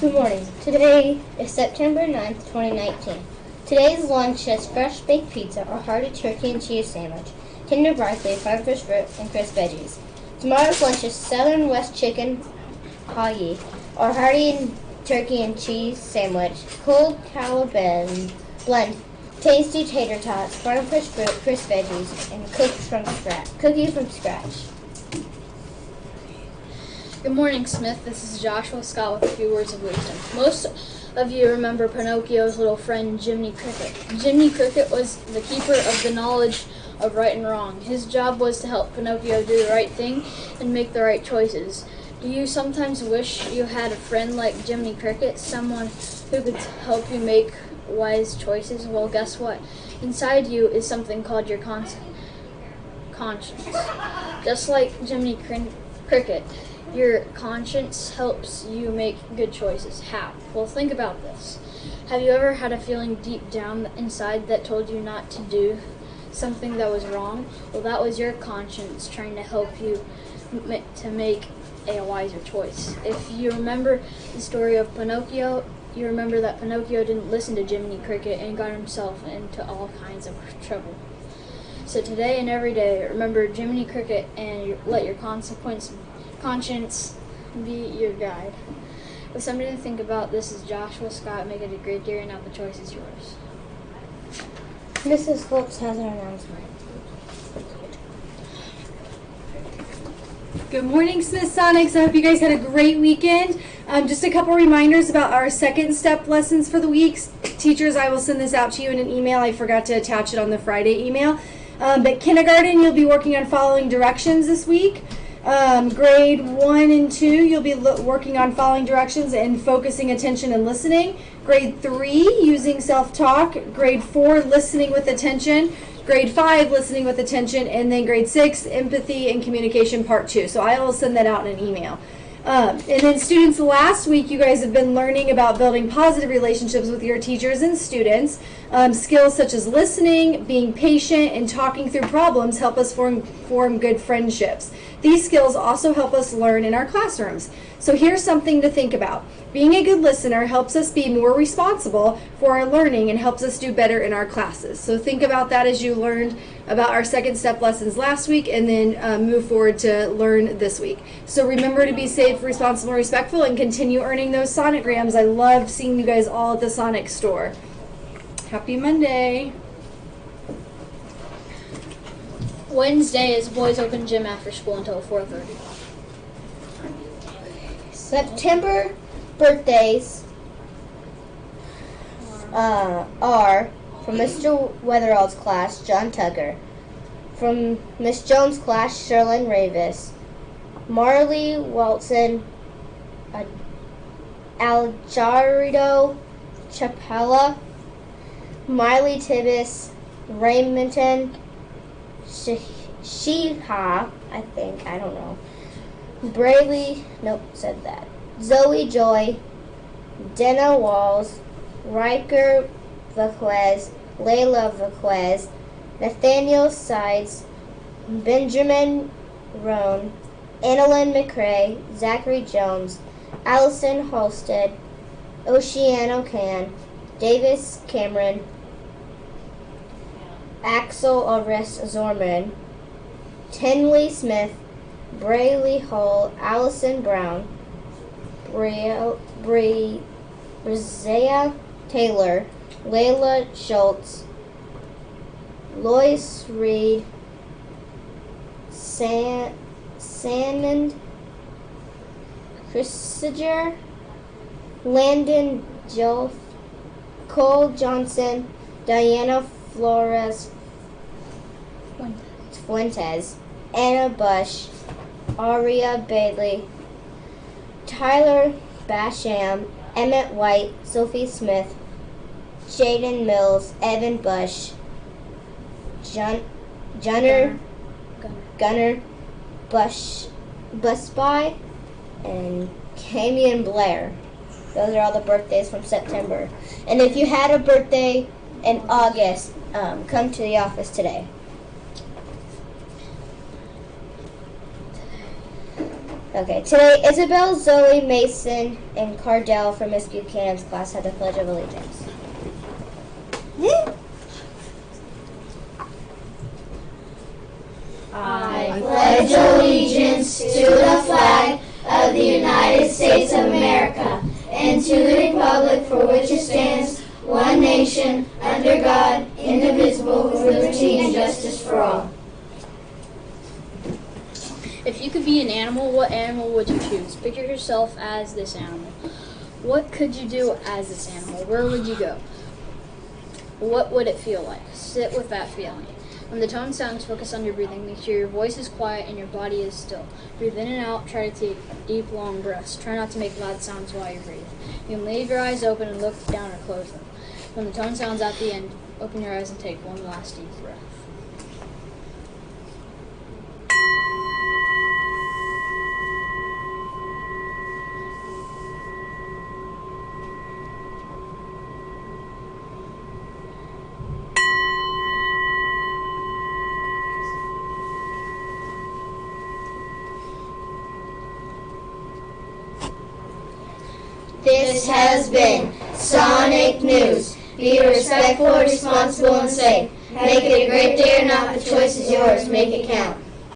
Good morning. Today is September 9th, 2019. Today's lunch is fresh baked pizza or hearty turkey and cheese sandwich, tender broccoli, five-fish fruit, and crisp veggies. Tomorrow's lunch is Southern West chicken hayi or hearty turkey and cheese sandwich, cold blend, tasty tater tots, farm-fresh fruit, crisp veggies, and cookies from scratch. Good morning, Smith. This is Joshua Scott with a few words of wisdom. Most of you remember Pinocchio's little friend, Jiminy Cricket. Jiminy Cricket was the keeper of the knowledge of right and wrong. His job was to help Pinocchio do the right thing and make the right choices. Do you sometimes wish you had a friend like Jiminy Cricket, someone who could help you make wise choices? Well, guess what? Inside you is something called your conscience. Just like Jiminy Cricket, your conscience helps you make good choices. How? Well, think about this. Have you ever had a feeling deep down inside that told you not to do something that was wrong? Well, that was your conscience trying to help you to make a wiser choice. If you remember the story of Pinocchio, you remember that Pinocchio didn't listen to Jiminy Cricket and got himself into all kinds of trouble. So today and every day, remember Jiminy Cricket and let your conscience be your guide. With something to think about, this is Joshua Scott. Make it a great day, and now the choice is yours. Mrs. Phillips has an announcement. Good morning, Smith Sonics. I hope you guys had a great weekend. Just a couple reminders about our second step lessons for the week. Teachers, I will send this out to you in an email. I forgot to attach it on the Friday email. But kindergarten, you'll be working on following directions this week. Grade 1 and 2, you'll be working on following directions and focusing attention and listening. Grade 3, using self-talk. Grade 4, listening with attention. Grade 5, listening with attention. And then grade 6, empathy and communication part 2. So I will send that out in an email. And then students, last week you guys have been learning about building positive relationships with your teachers and students. Skills such as listening, being patient, and talking through problems help us form good friendships. These skills also help us learn in our classrooms. So here's something to think about. Being a good listener helps us be more responsible for our learning and helps us do better in our classes. So think about that as you learned about our second step lessons last week, and then move forward to learn this week. So remember to be safe, responsible, and respectful, and continue earning those sonograms. I loved seeing you guys all at the Sonic store. Happy Monday. Wednesday is boys open gym after school until 4:30. September birthdays are from Mr. Weatherall's class, John Tugger. From Miss Jones' class, Sherlyn Ravis. Marley Walton, Aljardo Chapella, Miley Tibbs, Raymondton, Sheha, I don't know. Braylee, said that. Zoe Joy, Denna Walls, Riker Vaquez, Layla Vaquez, Nathaniel Sides, Benjamin Roan, Annalyn McCrae, Zachary Jones, Allison Halstead, Oceano Can, Davis Cameron, Axel Arrest Zorman, Tinley Smith, Brayley Hull, Allison Brown, Brizea Taylor, Layla Schultz, Lois Reed, Salmon Christiger, Landon Jolf, Cole Johnson, Diana Flores Fuentes, Anna Bush, Aria Bailey, Tyler Basham, Emmett White, Sophie Smith, Jaden Mills, Evan Bush, Gunner Busby, and Camion Blair. Those are all the birthdays from September. And if you had a birthday in August, come to the office today. Okay, today Isabel, Zoe, Mason, and Cardell from Miss Buchanan's class had the Pledge of Allegiance. I pledge allegiance to the flag of the United States of America and to the republic for which it stands, one nation, under God, indivisible, with liberty and justice for all. If you could be an animal, what animal would you choose? Picture yourself as this animal. What could you do as this animal? Where would you go? What would it feel like? Sit with that feeling. When the tone sounds, focus on your breathing. Make sure your voice is quiet and your body is still. Breathe in and out. Try to take deep, long breaths. Try not to make loud sounds while you breathe. You can leave your eyes open and look down or close them. When the tone sounds at the end, open your eyes and take one last deep breath. This has been Sonic News. Be respectful, responsible, and safe. Make it a great day or not, the choice is yours. Make it count.